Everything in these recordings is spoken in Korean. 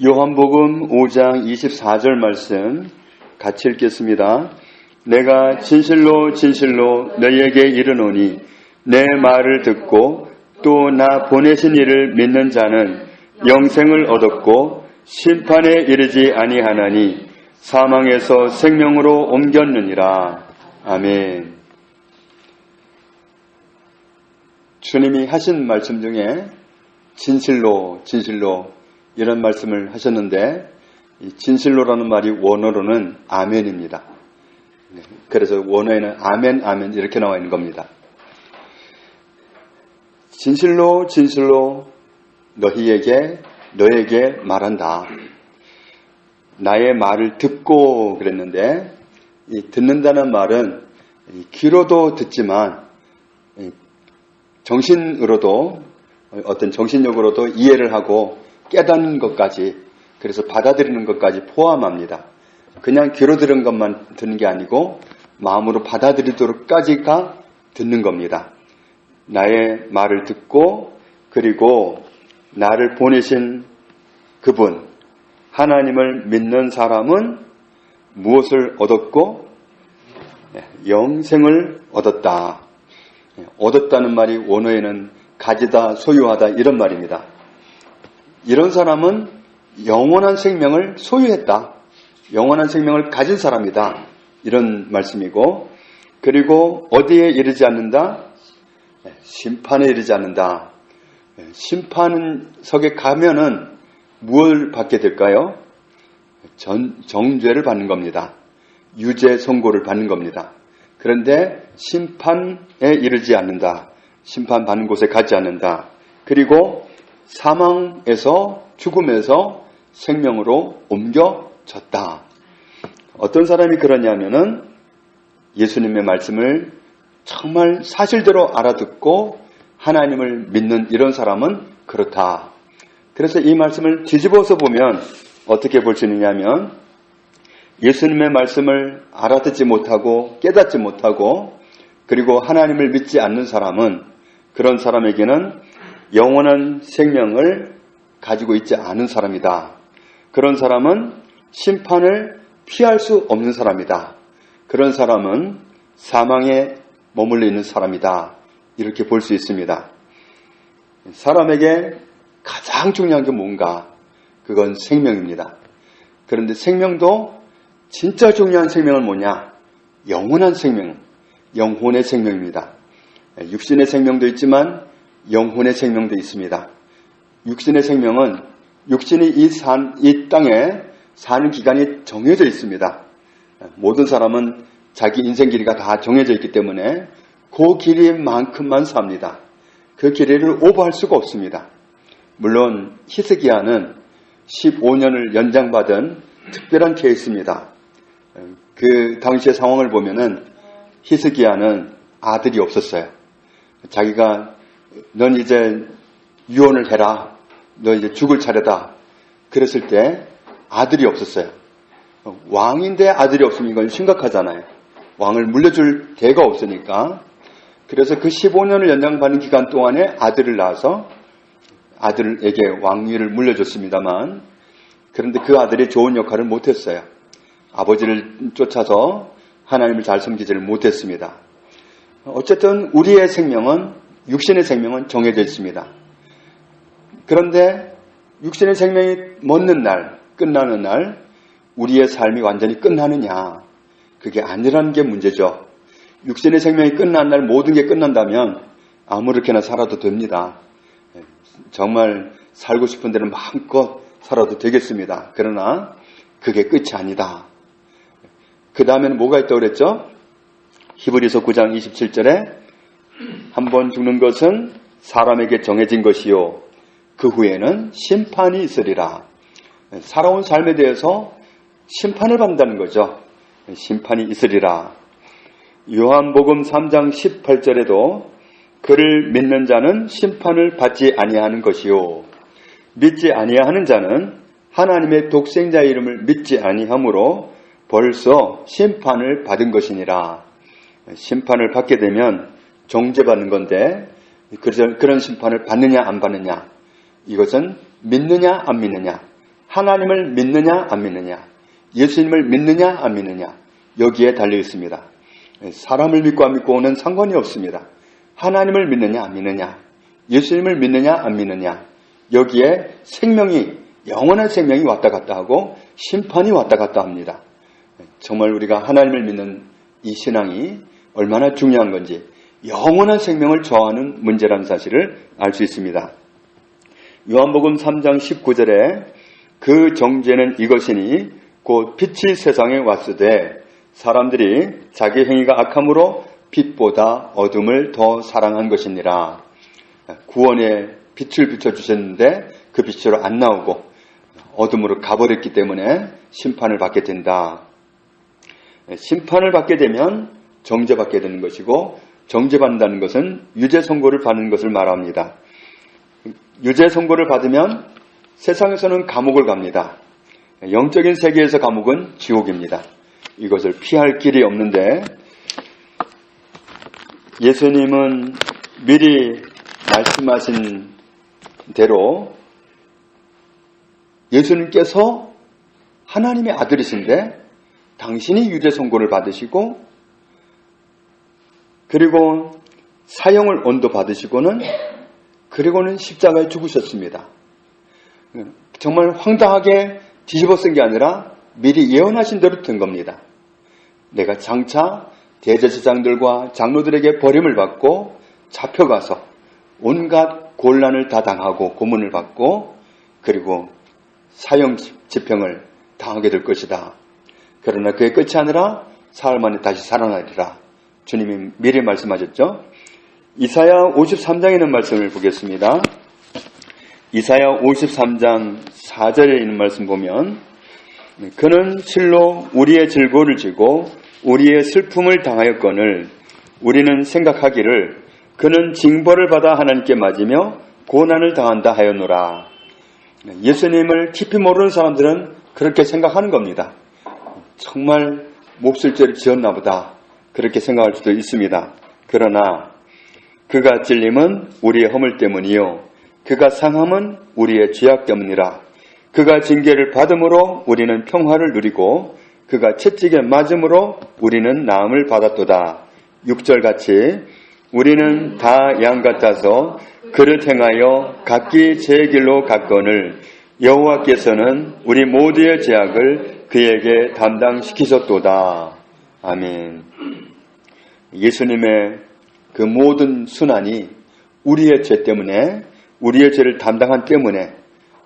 요한복음 5장 24절 말씀 같이 읽겠습니다. 내가 진실로 진실로 너희에게 이르노니 내 말을 듣고 또 나 보내신 이를 믿는 자는 영생을 얻었고 심판에 이르지 아니하나니 사망에서 생명으로 옮겼느니라. 아멘. 주님이 하신 말씀 중에 진실로 진실로 이런 말씀을 하셨는데, 이 진실로라는 말이 원어로는 아멘입니다. 그래서 원어에는 아멘 아멘 이렇게 나와 있는 겁니다. 진실로 진실로 너에게 말한다. 나의 말을 듣고 그랬는데, 이 듣는다는 말은 귀로도 듣지만 정신으로도, 어떤 정신력으로도 이해를 하고 깨닫는 것까지, 그래서 받아들이는 것까지 포함합니다. 그냥 귀로 들은 것만 듣는 게 아니고 마음으로 받아들이도록까지가 듣는 겁니다. 나의 말을 듣고, 그리고 나를 보내신 그분 하나님을 믿는 사람은 무엇을 얻었고? 영생을 얻었다. 얻었다는 말이 원어에는 가지다, 소유하다 이런 말입니다. 이런 사람은 영원한 생명을 소유했다. 영원한 생명을 가진 사람이다. 이런 말씀이고, 그리고 어디에 이르지 않는다? 심판에 이르지 않는다. 심판석에 가면은 무엇을 받게 될까요? 정죄를 받는 겁니다. 유죄 선고를 받는 겁니다. 그런데 심판에 이르지 않는다. 심판받는 곳에 가지 않는다. 그리고 사망에서, 죽음에서 생명으로 옮겨졌다. 어떤 사람이 그러냐면은 예수님의 말씀을 정말 사실대로 알아듣고 하나님을 믿는 이런 사람은 그렇다. 그래서 이 말씀을 뒤집어서 보면 어떻게 볼 수 있느냐면, 예수님의 말씀을 알아듣지 못하고 깨닫지 못하고 그리고 하나님을 믿지 않는 사람은, 그런 사람에게는 영원한 생명을 가지고 있지 않은 사람이다. 그런 사람은 심판을 피할 수 없는 사람이다. 그런 사람은 사망에 머물러 있는 사람이다. 이렇게 볼 수 있습니다. 사람에게 가장 중요한 게 뭔가? 그건 생명입니다. 그런데 생명도 진짜 중요한 생명은 뭐냐? 영원한 생명, 영혼의 생명입니다. 육신의 생명도 있지만 영혼의 생명도 있습니다. 육신의 생명은 육신이 이 땅에 사는 기간이 정해져 있습니다. 모든 사람은 자기 인생 길이가 다 정해져 있기 때문에 그 길이만큼만 삽니다. 그 길이를 오버할 수가 없습니다. 물론 히스기야는 15년을 연장받은 특별한 케이스입니다. 그 당시의 상황을 보면은 히스기야는 아들이 없었어요. 자기가 넌 이제 유언을 해라. 너 이제 죽을 차례다. 그랬을 때 아들이 없었어요. 왕인데 아들이 없으면 이건 심각하잖아요. 왕을 물려줄 대가 없으니까. 그래서 그 15년을 연장받는 기간 동안에 아들을 낳아서 아들에게 왕위를 물려줬습니다만, 그런데 그 아들이 좋은 역할을 못했어요. 아버지를 쫓아서 하나님을 잘 섬기지를 못했습니다. 어쨌든 우리의 생명은, 육신의 생명은 정해져 있습니다. 그런데 육신의 생명이 멎는 날, 끝나는 날 우리의 삶이 완전히 끝나느냐? 그게 아니라는 게 문제죠. 육신의 생명이 끝난 날 모든 게 끝난다면 아무렇게나 살아도 됩니다. 정말 살고 싶은 데는 마음껏 살아도 되겠습니다. 그러나 그게 끝이 아니다. 그 다음에는 뭐가 있다고 그랬죠? 히브리서 9장 27절에 한 번 죽는 것은 사람에게 정해진 것이요 그 후에는 심판이 있으리라. 살아온 삶에 대해서 심판을 받는다는 거죠. 심판이 있으리라. 요한복음 3장 18절에도 그를 믿는 자는 심판을 받지 아니하는 것이요 믿지 아니하는 자는 하나님의 독생자의 이름을 믿지 아니하므로 벌써 심판을 받은 것이니라. 심판을 받게 되면 정죄받는 건데, 그런 심판을 받느냐 안 받느냐, 이것은 믿느냐 안 믿느냐, 하나님을 믿느냐 안 믿느냐, 예수님을 믿느냐 안 믿느냐, 여기에 달려 있습니다. 사람을 믿고 안 믿고는 상관이 없습니다. 하나님을 믿느냐 안 믿느냐, 예수님을 믿느냐 안 믿느냐, 여기에 생명이, 영원한 생명이 왔다 갔다 하고 심판이 왔다 갔다 합니다. 정말 우리가 하나님을 믿는 이 신앙이 얼마나 중요한 건지, 영원한 생명을 저하는 문제라는 사실을 알 수 있습니다. 요한복음 3장 19절에 그 정죄는 이것이니 곧 빛이 세상에 왔으되 사람들이 자기 행위가 악함으로 빛보다 어둠을 더 사랑한 것이니라. 구원의 빛을 비춰주셨는데 그 빛으로 안 나오고 어둠으로 가버렸기 때문에 심판을 받게 된다. 심판을 받게 되면 정죄받게 되는 것이고, 정죄받는다는 것은 유죄 선고를 받는 것을 말합니다. 유죄 선고를 받으면 세상에서는 감옥을 갑니다. 영적인 세계에서 감옥은 지옥입니다. 이것을 피할 길이 없는데, 예수님은 미리 말씀하신 대로 예수님께서 하나님의 아들이신데 당신이 유죄 선고를 받으시고, 그리고 사형을 언도 받으시고는, 그리고는 십자가에 죽으셨습니다. 정말 황당하게 뒤집어 쓴 게 아니라 미리 예언하신 대로 된 겁니다. 내가 장차 대제사장들과 장로들에게 버림을 받고 잡혀가서 온갖 곤란을 다 당하고 고문을 받고, 그리고 사형 집행을 당하게 될 것이다. 그러나 그게 끝이 아니라 사흘 만에 다시 살아나리라. 주님이 미리 말씀하셨죠. 이사야 53장에 있는 말씀을 보겠습니다. 이사야 53장 4절에 있는 말씀 보면, 그는 실로 우리의 질고를 지고 우리의 슬픔을 당하였거늘 우리는 생각하기를 그는 징벌을 받아 하나님께 맞으며 고난을 당한다 하였노라. 예수님을 깊이 모르는 사람들은 그렇게 생각하는 겁니다. 정말 몹쓸 죄를 지었나 보다, 그렇게 생각할 수도 있습니다. 그러나 그가 찔림은 우리의 허물 때문이요 그가 상함은 우리의 죄악 때문이라. 그가 징계를 받음으로 우리는 평화를 누리고 그가 채찍에 맞음으로 우리는 나음을 받았도다. 6절같이 우리는 다 양 같아서 그를 행하여 각기 제 길로 갔거늘 여호와께서는 우리 모두의 죄악을 그에게 담당시키셨도다. 아멘. 예수님의 그 모든 순환이 우리의 죄 때문에, 우리의 죄를 담당한 때문에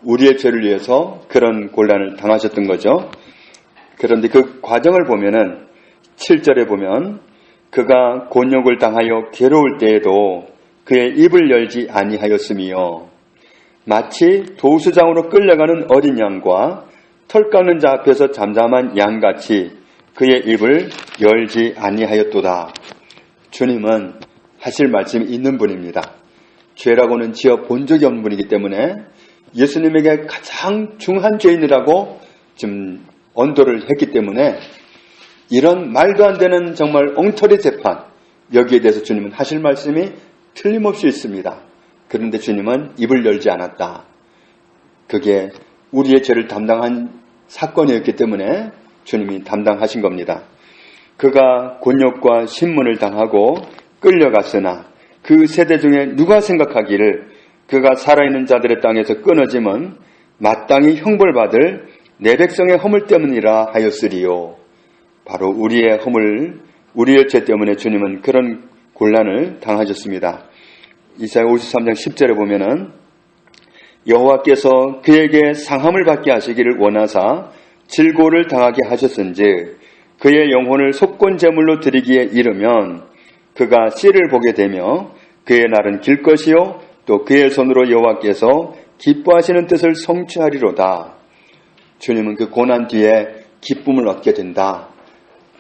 우리의 죄를 위해서 그런 곤란을 당하셨던 거죠. 그런데 그 과정을 보면은 7절에 보면 그가 곤욕을 당하여 괴로울 때에도 그의 입을 열지 아니하였으며 마치 도수장으로 끌려가는 어린 양과 털 깎는 자 앞에서 잠잠한 양같이 그의 입을 열지 아니하였도다. 주님은 하실 말씀이 있는 분입니다. 죄라고는 지어 본 적이 없는 분이기 때문에 예수님에게 가장 중한 죄인이라고 지금 언도를 했기 때문에 이런 말도 안 되는 정말 엉터리 재판, 여기에 대해서 주님은 하실 말씀이 틀림없이 있습니다. 그런데 주님은 입을 열지 않았다. 그게 우리의 죄를 담당한 사건이었기 때문에 주님이 담당하신 겁니다. 그가 곤욕과 신문을 당하고 끌려갔으나 그 세대 중에 누가 생각하기를 그가 살아있는 자들의 땅에서 끊어짐은 마땅히 형벌받을 내 백성의 허물 때문이라 하였으리요. 바로 우리의 허물, 우리의 죄 때문에 주님은 그런 곤란을 당하셨습니다. 이사야 53장 10절에 보면은 여호와께서 그에게 상함을 받게 하시기를 원하사 질고를 당하게 하셨은지 그의 영혼을 속건 제물로 드리기에 이르면 그가 씨를 보게 되며 그의 날은 길 것이요 또 그의 손으로 여호와께서 기뻐하시는 뜻을 성취하리로다. 주님은 그 고난 뒤에 기쁨을 얻게 된다.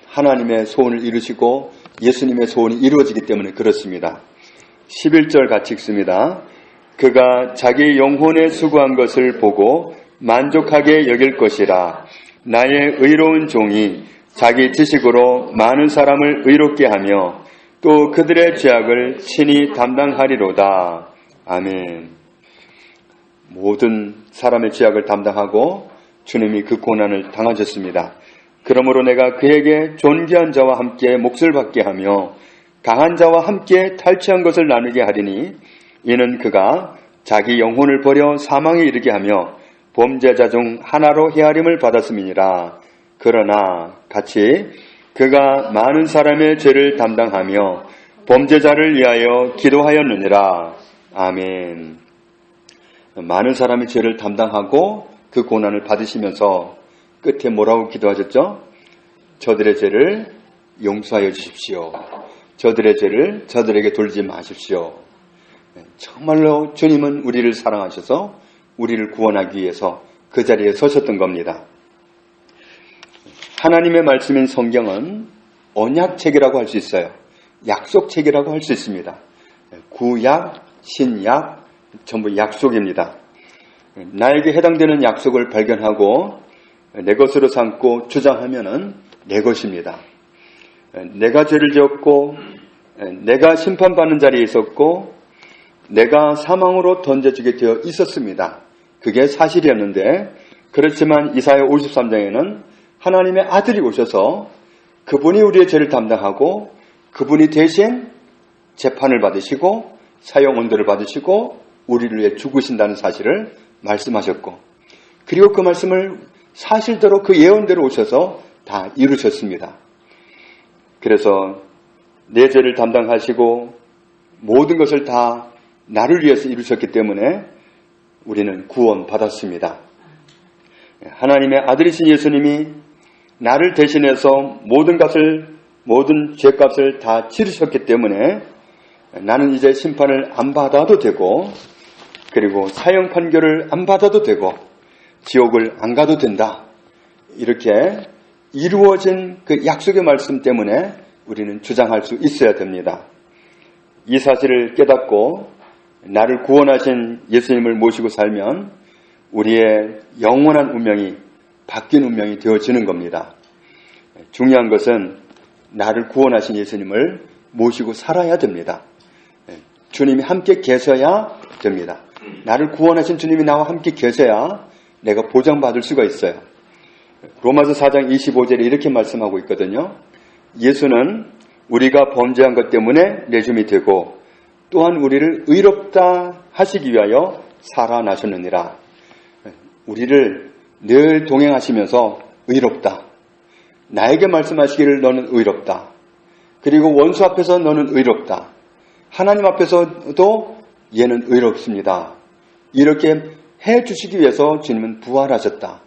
하나님의 소원을 이루시고 예수님의 소원이 이루어지기 때문에 그렇습니다. 11절 같이 읽습니다. 그가 자기 영혼에 수고한 것을 보고 만족하게 여길 것이라. 나의 의로운 종이 자기 지식으로 많은 사람을 의롭게 하며 또 그들의 죄악을 친히 담당하리로다. 아멘. 모든 사람의 죄악을 담당하고 주님이 그 고난을 당하셨습니다. 그러므로 내가 그에게 존귀한 자와 함께 몫을 받게 하며 강한 자와 함께 탈취한 것을 나누게 하리니 이는 그가 자기 영혼을 버려 사망에 이르게 하며 범죄자 중 하나로 헤아림을 받았음이니라. 그러나 같이 그가 많은 사람의 죄를 담당하며 범죄자를 위하여 기도하였느니라. 아멘. 많은 사람의 죄를 담당하고 그 고난을 받으시면서 끝에 뭐라고 기도하셨죠? 저들의 죄를 용서하여 주십시오. 저들의 죄를 저들에게 돌리지 마십시오. 정말로 주님은 우리를 사랑하셔서 우리를 구원하기 위해서 그 자리에 서셨던 겁니다. 하나님의 말씀인 성경은 언약책이라고 할 수 있어요. 약속책이라고 할 수 있습니다. 구약, 신약, 전부 약속입니다. 나에게 해당되는 약속을 발견하고 내 것으로 삼고 주장하면은 내 것입니다. 내가 죄를 지었고 내가 심판받는 자리에 있었고 내가 사망으로 던져지게 되어 있었습니다. 그게 사실이었는데 그렇지만 이사야 53장에는 하나님의 아들이 오셔서 그분이 우리의 죄를 담당하고 그분이 대신 재판을 받으시고 사형 언도를 받으시고 우리를 위해 죽으신다는 사실을 말씀하셨고 그리고 그 말씀을 사실대로 그 예언대로 오셔서 다 이루셨습니다. 그래서 내 죄를 담당하시고 모든 것을 다 나를 위해서 이루셨기 때문에 우리는 구원받았습니다. 하나님의 아들이신 예수님이 나를 대신해서 모든 죄값을 다 치르셨기 때문에 나는 이제 심판을 안 받아도 되고 그리고 사형 판결을 안 받아도 되고 지옥을 안 가도 된다. 이렇게 이루어진 그 약속의 말씀 때문에 우리는 주장할 수 있어야 됩니다. 이 사실을 깨닫고 나를 구원하신 예수님을 모시고 살면 우리의 영원한 운명이 바뀐 운명이 되어지는 겁니다. 중요한 것은 나를 구원하신 예수님을 모시고 살아야 됩니다. 주님이 함께 계셔야 됩니다. 나를 구원하신 주님이 나와 함께 계셔야 내가 보장받을 수가 있어요. 로마서 4장 25절에 이렇게 말씀하고 있거든요. 예수는 우리가 범죄한 것 때문에 내줌이 되고 또한 우리를 의롭다 하시기 위하여 살아나셨느니라. 우리를 늘 동행하시면서 의롭다. 나에게 말씀하시기를 너는 의롭다. 그리고 원수 앞에서 너는 의롭다. 하나님 앞에서도 얘는 의롭습니다. 이렇게 해주시기 위해서 주님은 부활하셨다.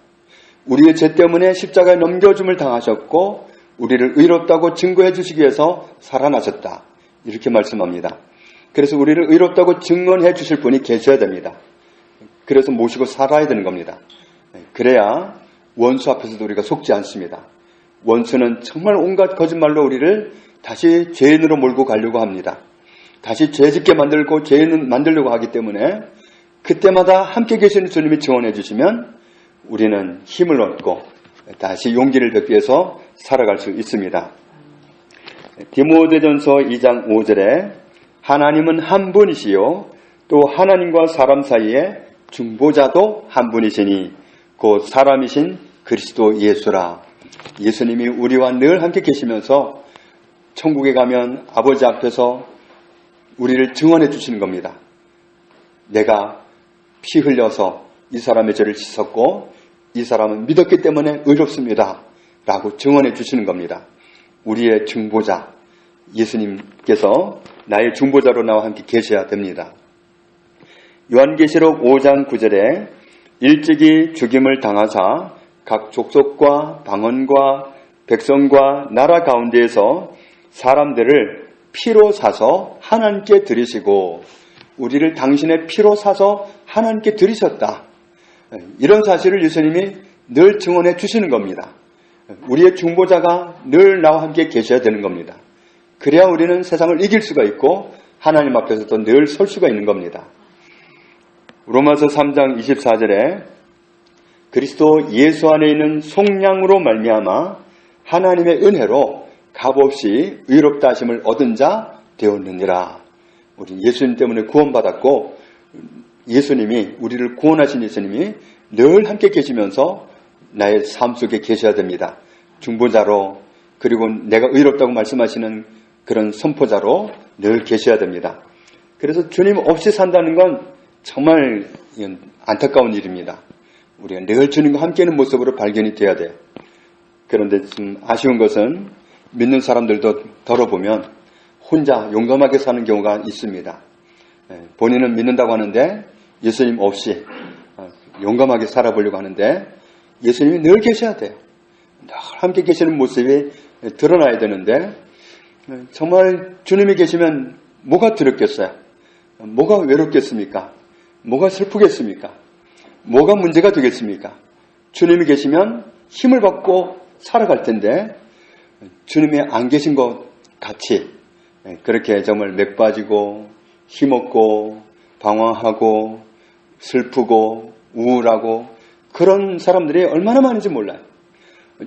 우리의 죄 때문에 십자가에 넘겨줌을 당하셨고 우리를 의롭다고 증거해 주시기 위해서 살아나셨다. 이렇게 말씀합니다. 그래서 우리를 의롭다고 증언해 주실 분이 계셔야 됩니다. 그래서 모시고 살아야 되는 겁니다. 그래야 원수 앞에서도 우리가 속지 않습니다. 원수는 정말 온갖 거짓말로 우리를 다시 죄인으로 몰고 가려고 합니다. 다시 죄짓게 만들고 죄인 만들려고 하기 때문에 그때마다 함께 계시는 주님이 지원해 주시면 우리는 힘을 얻고 다시 용기를 얻기 위해서 살아갈 수 있습니다. 디모데전서 2장 5절에 하나님은 한 분이시요 또 하나님과 사람 사이에 중보자도 한 분이시니 곧 사람이신 그리스도 예수라. 예수님이 우리와 늘 함께 계시면서 천국에 가면 아버지 앞에서 우리를 증언해 주시는 겁니다. 내가 피 흘려서 이 사람의 죄를 씻었고 이 사람은 믿었기 때문에 의롭습니다. 라고 증언해 주시는 겁니다. 우리의 중보자 예수님께서 나의 중보자로 나와 함께 계셔야 됩니다. 요한계시록 5장 9절에 일찍이 죽임을 당하사 각 족속과 방언과 백성과 나라 가운데에서 사람들을 피로 사서 하나님께 드리시고 우리를 당신의 피로 사서 하나님께 드리셨다. 이런 사실을 예수님이 늘 증언해 주시는 겁니다. 우리의 중보자가 늘 나와 함께 계셔야 되는 겁니다. 그래야 우리는 세상을 이길 수가 있고 하나님 앞에서도 늘 설 수가 있는 겁니다. 로마서 3장 24절에 그리스도 예수 안에 있는 속량으로 말미암아 하나님의 은혜로 값없이 의롭다 하심을 얻은 자 되었느니라. 우리 예수님 때문에 구원받았고 예수님이 우리를 구원하신 예수님이 늘 함께 계시면서 나의 삶 속에 계셔야 됩니다. 중보자로, 그리고 내가 의롭다고 말씀하시는 그런 선포자로 늘 계셔야 됩니다. 그래서 주님 없이 산다는 건 정말 안타까운 일입니다. 우리가 늘 주님과 함께하는 모습으로 발견이 돼야 돼요. 그런데 좀 아쉬운 것은 믿는 사람들도 덜어보면 혼자 용감하게 사는 경우가 있습니다. 본인은 믿는다고 하는데 예수님 없이 용감하게 살아보려고 하는데 예수님이 늘 계셔야 돼요. 늘 함께 계시는 모습이 드러나야 되는데 정말 주님이 계시면 뭐가 두렵겠어요? 뭐가 외롭겠습니까? 뭐가 슬프겠습니까? 뭐가 문제가 되겠습니까? 주님이 계시면 힘을 받고 살아갈 텐데 주님이 안 계신 것 같이 그렇게 정말 맥 빠지고 힘없고 방황하고 슬프고 우울하고 그런 사람들이 얼마나 많은지 몰라요.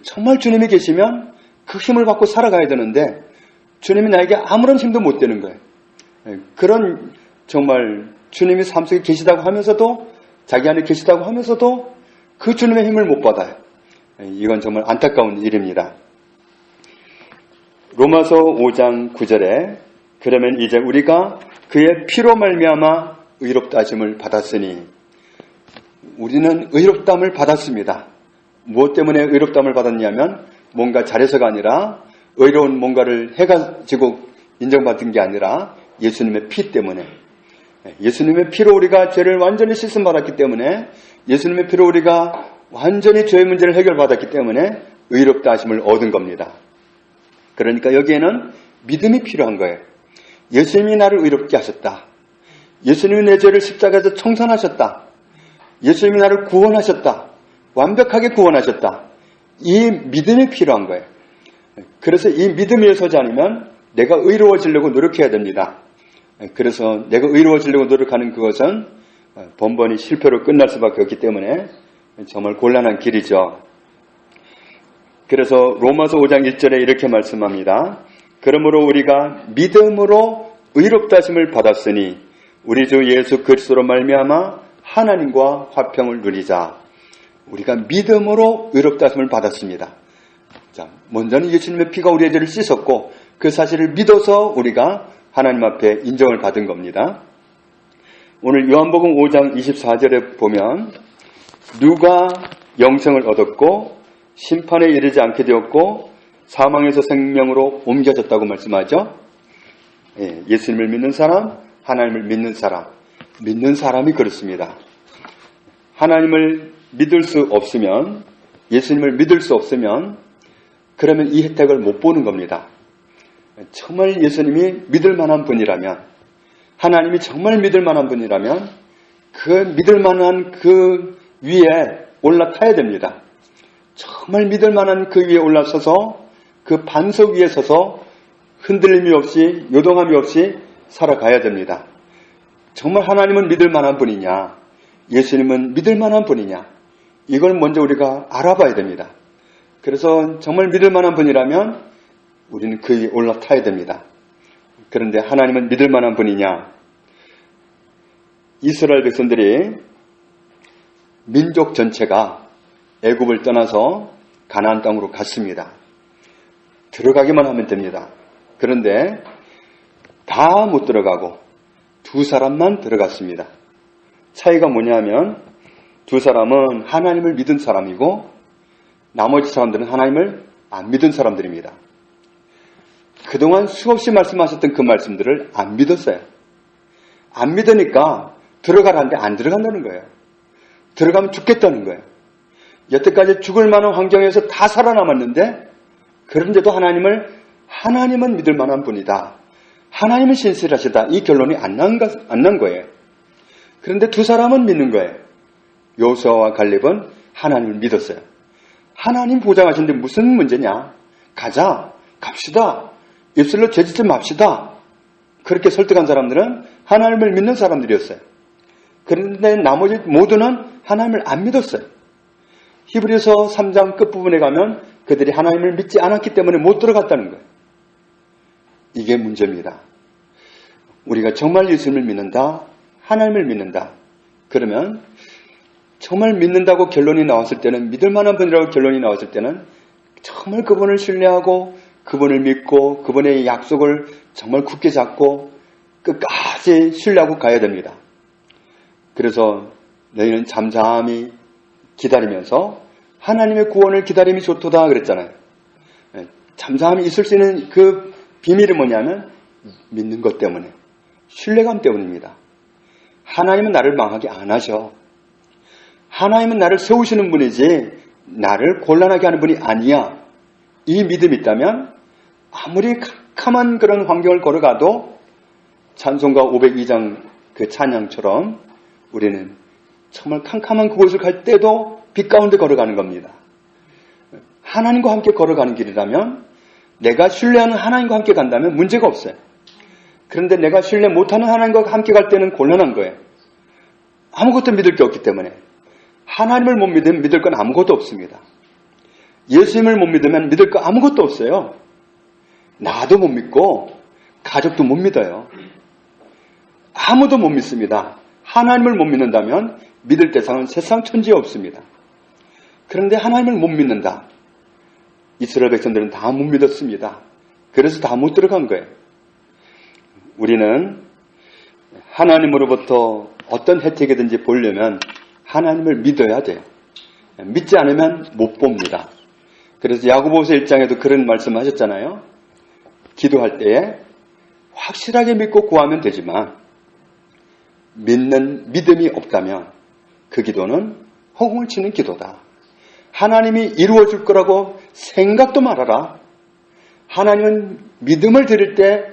정말 주님이 계시면 그 힘을 받고 살아가야 되는데 주님이 나에게 아무런 힘도 못 되는 거예요. 그런 정말 주님이 삶 속에 계시다고 하면서도 자기 안에 계시다고 하면서도 그 주님의 힘을 못 받아요. 이건 정말 안타까운 일입니다. 로마서 5장 9절에 그러면 이제 우리가 그의 피로 말미암아 의롭다 하심을 받았으니 우리는 의롭다함을 받았습니다. 무엇 때문에 의롭다함을 받았냐면 뭔가 잘해서가 아니라 의로운 뭔가를 해가지고 인정받은 게 아니라 예수님의 피 때문에 예수님의 피로 우리가 죄를 완전히 씻음받았기 때문에 예수님의 피로 우리가 완전히 죄의 문제를 해결받았기 때문에 의롭다 하심을 얻은 겁니다. 그러니까 여기에는 믿음이 필요한 거예요. 예수님이 나를 의롭게 하셨다. 예수님이 내 죄를 십자가에서 청산하셨다. 예수님이 나를 구원하셨다. 완벽하게 구원하셨다. 이 믿음이 필요한 거예요. 그래서 이 믿음에 서지 않으면 내가 의로워지려고 노력해야 됩니다. 그래서 내가 의로워지려고 노력하는 그것은 번번이 실패로 끝날 수밖에 없기 때문에 정말 곤란한 길이죠. 그래서 로마서 5장 1절에 이렇게 말씀합니다. 그러므로 우리가 믿음으로 의롭다 하심을 받았으니 우리 주 예수 그리스도로 말미암아 하나님과 화평을 누리자. 우리가 믿음으로 의롭다 하심을 받았습니다. 자, 먼저는 예수님의 피가 우리의 죄를 씻었고 그 사실을 믿어서 우리가 하나님 앞에 인정을 받은 겁니다. 오늘 요한복음 5장 24절에 보면 누가 영생을 얻었고 심판에 이르지 않게 되었고 사망에서 생명으로 옮겨졌다고 말씀하죠. 예수님을 믿는 사람, 하나님을 믿는 사람, 믿는 사람이 그렇습니다. 하나님을 믿을 수 없으면, 예수님을 믿을 수 없으면 그러면 이 혜택을 못 보는 겁니다. 정말 예수님이 믿을 만한 분이라면, 하나님이 정말 믿을 만한 분이라면 그 믿을 만한 그 위에 올라타야 됩니다. 정말 믿을 만한 그 위에 올라서서 그 반석 위에 서서 흔들림이 없이 요동함이 없이 살아가야 됩니다. 정말 하나님은 믿을 만한 분이냐, 예수님은 믿을 만한 분이냐, 이걸 먼저 우리가 알아봐야 됩니다. 그래서 정말 믿을 만한 분이라면 우리는 그 위에 올라타야 됩니다. 그런데 하나님은 믿을 만한 분이냐? 이스라엘 백성들이 민족 전체가 애굽을 떠나서 가나안 땅으로 갔습니다. 들어가기만 하면 됩니다. 그런데 다 못 들어가고 두 사람만 들어갔습니다. 차이가 뭐냐면 두 사람은 하나님을 믿은 사람이고 나머지 사람들은 하나님을 안 믿은 사람들입니다. 그동안 수없이 말씀하셨던 그 말씀들을 안 믿었어요. 안 믿으니까 들어가라는데 안 들어간다는 거예요. 들어가면 죽겠다는 거예요. 여태까지 죽을 만한 환경에서 다 살아남았는데 그런데도 하나님은 믿을 만한 분이다. 하나님은 신실하시다. 이 결론이 안 난 거예요. 그런데 두 사람은 믿는 거예요. 여호수아와 갈렙은 하나님을 믿었어요. 하나님 보장하시는데 무슨 문제냐? 갑시다. 입술로 죄짓지 맙시다. 그렇게 설득한 사람들은 하나님을 믿는 사람들이었어요. 그런데 나머지 모두는 하나님을 안 믿었어요. 히브리서 3장 끝부분에 가면 그들이 하나님을 믿지 않았기 때문에 못 들어갔다는 거예요. 이게 문제입니다. 우리가 정말 예수님을 믿는다, 하나님을 믿는다. 그러면 정말 믿는다고 결론이 나왔을 때는, 믿을 만한 분이라고 결론이 나왔을 때는 정말 그분을 신뢰하고 그분을 믿고 그분의 약속을 정말 굳게 잡고 끝까지 신뢰하고 가야 됩니다. 그래서 너희는 잠잠히 기다리면서 하나님의 구원을 기다림이 좋도다 그랬잖아요. 잠잠히 있을 수 있는 그 비밀이 뭐냐면 믿는 것 때문에, 신뢰감 때문입니다. 하나님은 나를 망하게 안 하셔. 하나님은 나를 세우시는 분이지 나를 곤란하게 하는 분이 아니야. 이 믿음이 있다면 아무리 캄캄한 그런 환경을 걸어가도 찬송가 502장 그 찬양처럼 우리는 정말 캄캄한 그곳을 갈 때도 빛 가운데 걸어가는 겁니다. 하나님과 함께 걸어가는 길이라면, 내가 신뢰하는 하나님과 함께 간다면 문제가 없어요. 그런데 내가 신뢰 못하는 하나님과 함께 갈 때는 곤란한 거예요. 아무것도 믿을 게 없기 때문에. 하나님을 못 믿으면 믿을 건 아무것도 없습니다. 예수님을 못 믿으면 믿을 거 아무것도 없어요. 나도 못 믿고 가족도 못 믿어요. 아무도 못 믿습니다. 하나님을 못 믿는다면 믿을 대상은 세상 천지에 없습니다. 그런데 하나님을 못 믿는다. 이스라엘 백성들은 다 못 믿었습니다. 그래서 다 못 들어간 거예요. 우리는 하나님으로부터 어떤 혜택이든지 보려면 하나님을 믿어야 돼요. 믿지 않으면 못 봅니다. 그래서 야고보서 1장에도 그런 말씀하셨잖아요. 기도할 때에 확실하게 믿고 구하면 되지만 믿는 믿음이 없다면 그 기도는 허공을 치는 기도다. 하나님이 이루어줄 거라고 생각도 말아라. 하나님은 믿음을 드릴 때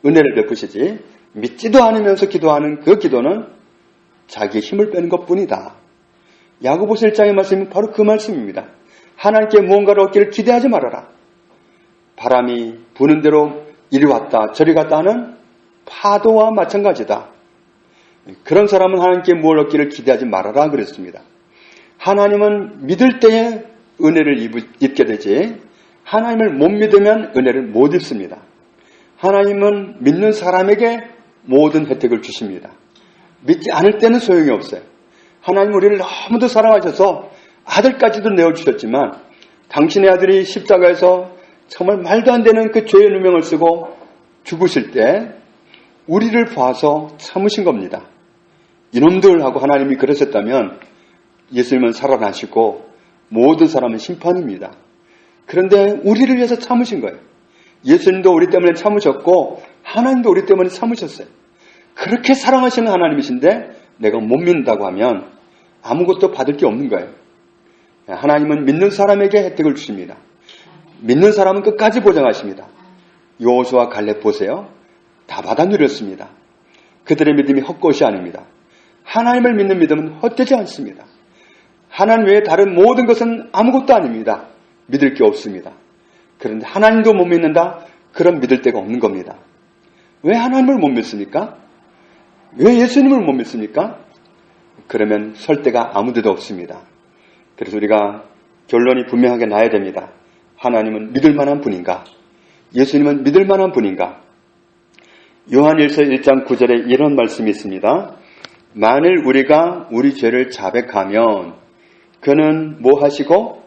은혜를 베푸시지, 믿지도 않으면서 기도하는 그 기도는 자기의 힘을 빼는 것뿐이다. 야고보서 1장의 말씀이 바로 그 말씀입니다. 하나님께 무언가를 얻기를 기대하지 말아라. 바람이 부는 대로 이리 왔다 저리 갔다 하는 파도와 마찬가지다. 그런 사람은 하나님께 무엇을 얻기를 기대하지 말아라 그랬습니다. 하나님은 믿을 때에 은혜를 입게 되지, 하나님을 못 믿으면 은혜를 못 입습니다. 하나님은 믿는 사람에게 모든 혜택을 주십니다. 믿지 않을 때는 소용이 없어요. 하나님 우리를 너무도 사랑하셔서 아들까지도 내어주셨지만, 당신의 아들이 십자가에서 정말 말도 안 되는 그 죄의 누명을 쓰고 죽으실 때 우리를 봐서 참으신 겁니다. 이놈들 하고 하나님이 그러셨다면 예수님은 살아나시고 모든 사람은 심판입니다. 그런데 우리를 위해서 참으신 거예요. 예수님도 우리 때문에 참으셨고 하나님도 우리 때문에 참으셨어요. 그렇게 사랑하시는 하나님이신데 내가 못 믿는다고 하면 아무것도 받을 게 없는 거예요. 하나님은 믿는 사람에게 혜택을 주십니다. 믿는 사람은 끝까지 보장하십니다. 여호수아 갈렙 보세요. 다 받아 누렸습니다. 그들의 믿음이 헛것이 아닙니다. 하나님을 믿는 믿음은 헛되지 않습니다. 하나님 외에 다른 모든 것은 아무것도 아닙니다. 믿을 게 없습니다. 그런데 하나님도 못 믿는다? 그럼 믿을 데가 없는 겁니다. 왜 하나님을 못 믿습니까? 왜 예수님을 못 믿습니까? 그러면 설 데가 아무 데도 없습니다. 그래서 우리가 결론이 분명하게 나야 됩니다. 하나님은 믿을 만한 분인가? 예수님은 믿을 만한 분인가? 요한일서 1장 9절에 이런 말씀이 있습니다. 만일 우리가 우리 죄를 자백하면 그는 뭐 하시고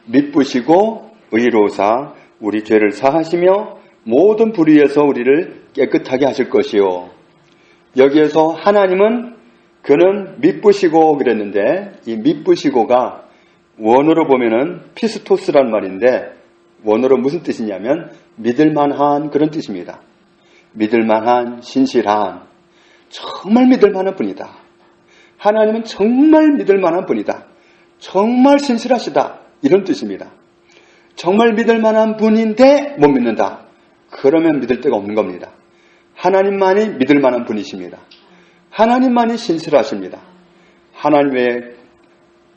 미쁘시고 의로우사 우리 죄를 사하시며 모든 불의에서 우리를 깨끗하게 하실 것이요. 여기에서 하나님은 그는 미쁘시고 그랬는데, 이 미쁘시고가 원어로 보면은 피스토스란 말인데 원어로 무슨 뜻이냐면 믿을만한 그런 뜻입니다. 믿을만한, 신실한, 정말 믿을만한 분이다. 하나님은 정말 믿을만한 분이다. 정말 신실하시다. 이런 뜻입니다. 정말 믿을만한 분인데 못 믿는다. 그러면 믿을 데가 없는 겁니다. 하나님만이 믿을만한 분이십니다. 하나님만이 신실하십니다. 하나님 외에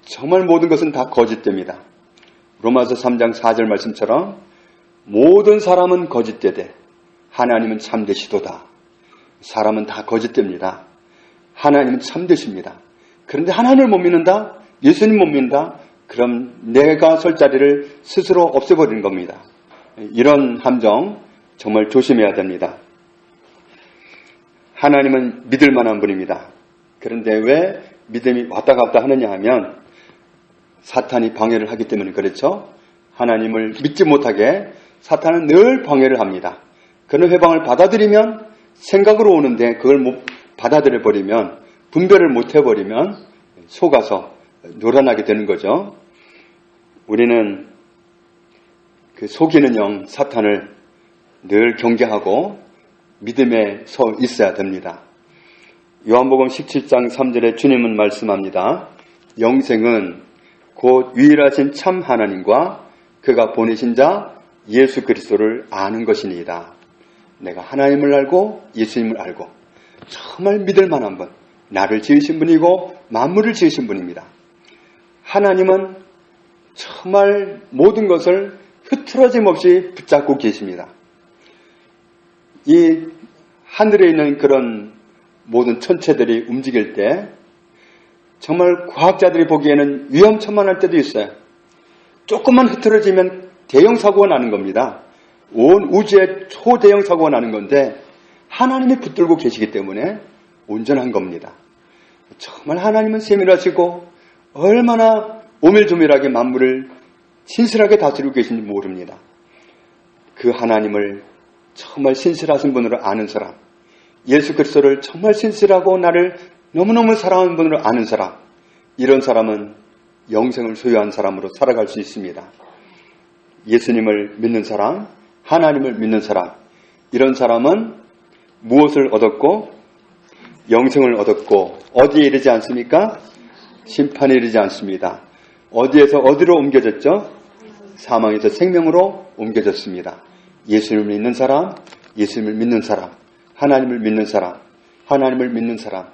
정말 모든 것은 다 거짓됩니다. 로마서 3장 4절 말씀처럼 모든 사람은 거짓되되 하나님은 참되시도다. 사람은 다 거짓됩니다. 하나님은 참되십니다. 그런데 하나님을 못 믿는다? 예수님 못 믿는다? 그럼 내가 설 자리를 스스로 없애버리는 겁니다. 이런 함정 정말 조심해야 됩니다. 하나님은 믿을 만한 분입니다. 그런데 왜 믿음이 왔다 갔다 하느냐 하면 사탄이 방해를 하기 때문에 그렇죠. 하나님을 믿지 못하게 사탄은 늘 방해를 합니다. 그런 회방을 받아들이면 생각으로 오는데 그걸 못 받아들여 버리면, 분별을 못 해버리면 속아서 놀아나게 되는 거죠. 우리는 그 속이는 영 사탄을 늘 경계하고 믿음에 서 있어야 됩니다. 요한복음 17장 3절에 주님은 말씀합니다. 영생은 곧 유일하신 참 하나님과 그가 보내신 자 예수 그리스도를 아는 것이니이다. 내가 하나님을 알고 예수님을 알고 정말 믿을 만한 분, 나를 지으신 분이고 만물을 지으신 분입니다. 하나님은 정말 모든 것을 흐트러짐 없이 붙잡고 계십니다. 이 하늘에 있는 그런 모든 천체들이 움직일 때 정말 과학자들이 보기에는 위험천만할 때도 있어요. 조금만 흐트러지면 대형 사고가 나는 겁니다. 온 우주에 초대형 사고가 나는 건데 하나님이 붙들고 계시기 때문에 온전한 겁니다. 정말 하나님은 세밀하시고 얼마나 오밀조밀하게 만물을 신실하게 다스리고 계신지 모릅니다. 그 하나님을 정말 신실하신 분으로 아는 사람, 예수 그리스도를 정말 신실하고 나를 너무너무 사랑하는 분으로 아는 사람, 이런 사람은 영생을 소유한 사람으로 살아갈 수 있습니다. 예수님을 믿는 사람, 하나님을 믿는 사람, 이런 사람은 무엇을 얻었고 영생을 얻었고 어디에 이르지 않습니까? 심판에 이르지 않습니다. 어디에서 어디로 옮겨졌죠? 사망에서 생명으로 옮겨졌습니다. 예수님을 믿는 사람, 예수님을 믿는 사람, 하나님을 믿는 사람, 하나님을 믿는 사람,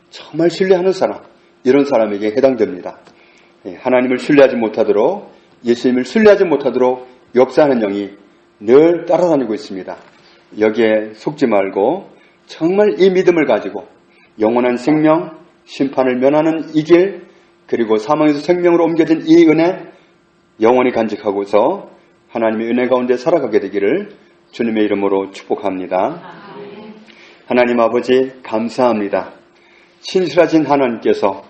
정말 신뢰하는 사람, 이런 사람에게 해당됩니다. 하나님을 신뢰하지 못하도록, 예수님을 신뢰하지 못하도록 역사하는 영이 늘 따라다니고 있습니다. 여기에 속지 말고 정말 이 믿음을 가지고 영원한 생명, 심판을 면하는 이 길, 그리고 사망에서 생명으로 옮겨진 이 은혜 영원히 간직하고서 하나님의 은혜 가운데 살아가게 되기를 주님의 이름으로 축복합니다. 하나님 아버지 감사합니다. 신실하신 하나님께서,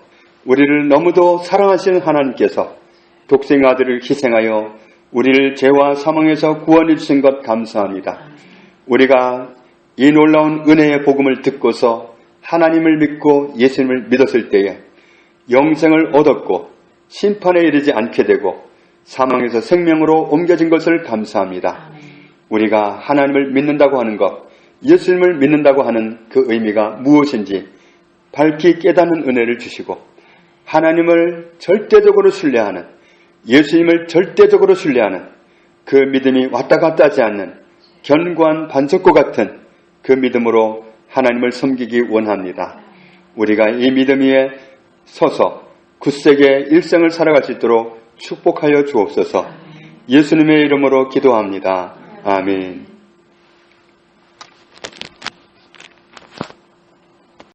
우리를 너무도 사랑하시는 하나님께서 독생 아들을 희생하여 우리를 죄와 사망에서 구원해 주신 것 감사합니다. 우리가 이 놀라운 은혜의 복음을 듣고서 하나님을 믿고 예수님을 믿었을 때에 영생을 얻었고 심판에 이르지 않게 되고 사망에서 생명으로 옮겨진 것을 감사합니다. 우리가 하나님을 믿는다고 하는 것, 예수님을 믿는다고 하는 그 의미가 무엇인지 밝히 깨닫는 은혜를 주시고 하나님을 절대적으로 신뢰하는, 예수님을 절대적으로 신뢰하는 그 믿음이 왔다 갔다 하지 않는 견고한 반석과 같은 그 믿음으로 하나님을 섬기기 원합니다. 우리가 이 믿음 위에 서서 굳세게 일생을 살아갈 수 있도록 축복하여 주옵소서. 예수님의 이름으로 기도합니다. 아멘.